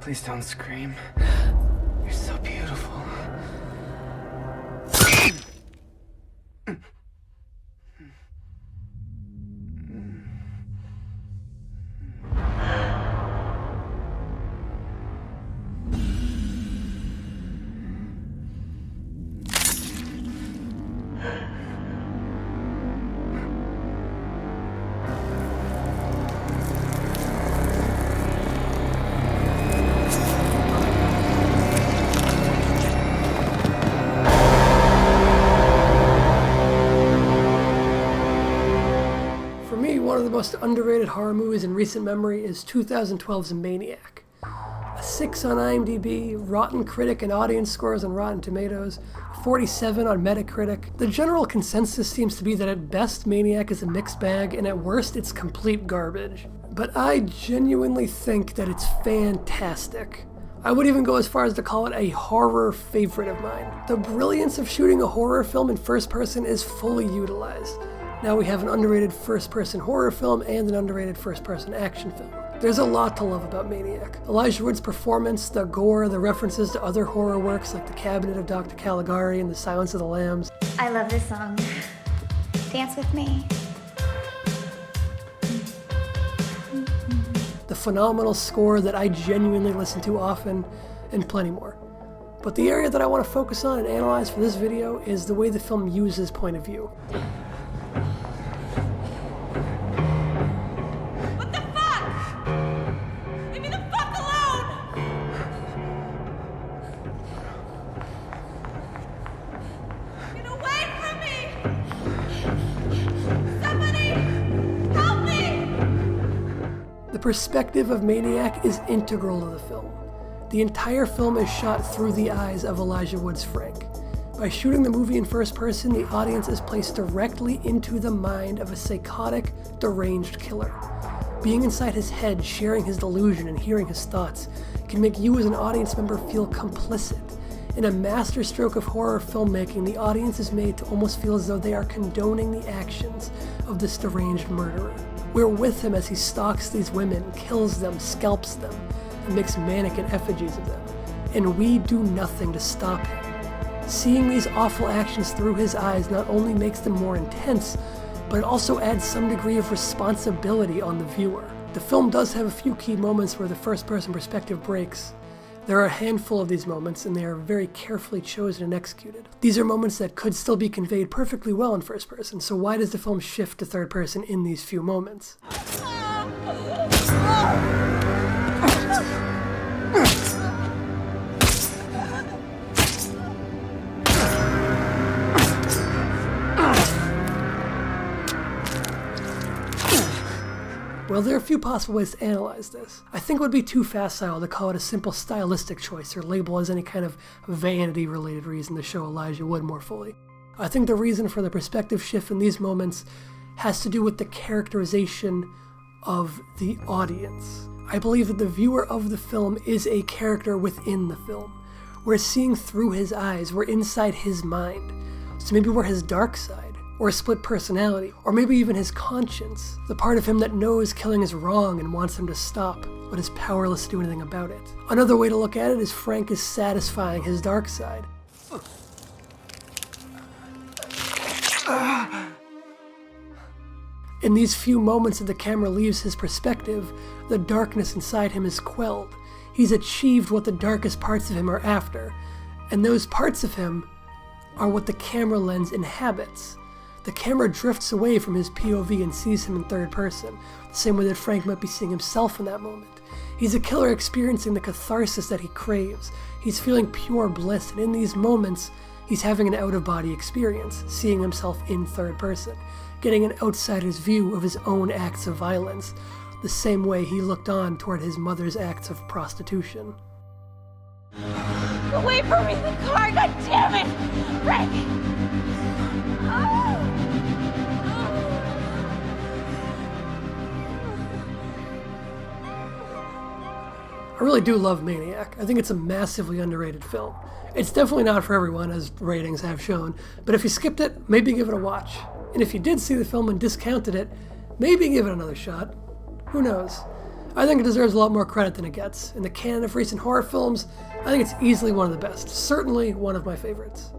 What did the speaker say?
Please don't scream. You're so beautiful. One of the most underrated horror movies in recent memory is 2012's Maniac. A 6 on IMDb, rotten critic and audience scores on Rotten Tomatoes, 47 on Metacritic. The general consensus seems to be that at best Maniac is a mixed bag and at worst it's complete garbage. But I genuinely think that it's fantastic. I would even go as far as to call it a horror favorite of mine. The brilliance of shooting a horror film in first person is fully utilized. Now we have an underrated first-person horror film and an underrated first-person action film. There's a lot to love about Maniac. Elijah Wood's performance, the gore, the references to other horror works like The Cabinet of Dr. Caligari and The Silence of the Lambs. I love this song. Dance with me. The phenomenal score that I genuinely listen to often, and plenty more. But the area that I want to focus on and analyze for this video is the way the film uses point of view. The perspective of Maniac is integral to the film. The entire film is shot through the eyes of Elijah Wood's Frank. By shooting the movie in first person, the audience is placed directly into the mind of a psychotic, deranged killer. Being inside his head, sharing his delusion, and hearing his thoughts can make you as an audience member feel complicit. In a masterstroke of horror filmmaking, the audience is made to almost feel as though they are condoning the actions of this deranged murderer. We're with him as he stalks these women, kills them, scalps them, and makes mannequin effigies of them. And we do nothing to stop him. Seeing these awful actions through his eyes not only makes them more intense, but it also adds some degree of responsibility on the viewer. The film does have a few key moments where the first-person perspective breaks. There are a handful of these moments, and they are very carefully chosen and executed. These are moments that could still be conveyed perfectly well in first person, so why does the film shift to third person in these few moments? Well, there are a few possible ways to analyze this. I think it would be too facile to call it a simple stylistic choice or label as any kind of vanity-related reason to show Elijah Wood more fully. I think the reason for the perspective shift in these moments has to do with the characterization of the audience. I believe that the viewer of the film is a character within the film. We're seeing through his eyes, we're inside his mind. So maybe we're his dark side, or a split personality, or maybe even his conscience, the part of him that knows killing is wrong and wants him to stop, but is powerless to do anything about it. Another way to look at it is Frank is satisfying his dark side. In these few moments that the camera leaves his perspective, the darkness inside him is quelled. He's achieved what the darkest parts of him are after, and those parts of him are what the camera lens inhabits. The camera drifts away from his POV and sees him in third person, the same way that Frank might be seeing himself in that moment. He's a killer experiencing the catharsis that he craves. He's feeling pure bliss, and in these moments, he's having an out-of-body experience, seeing himself in third person, getting an outsider's view of his own acts of violence, the same way he looked on toward his mother's acts of prostitution. Away from me, the car, god damn it! Frank! Oh! I really do love Maniac. I think it's a massively underrated film. It's definitely not for everyone, as ratings have shown, but if you skipped it, maybe give it a watch. And if you did see the film and discounted it, maybe give it another shot. Who knows? I think it deserves a lot more credit than it gets. In the canon of recent horror films, I think it's easily one of the best, certainly one of my favorites.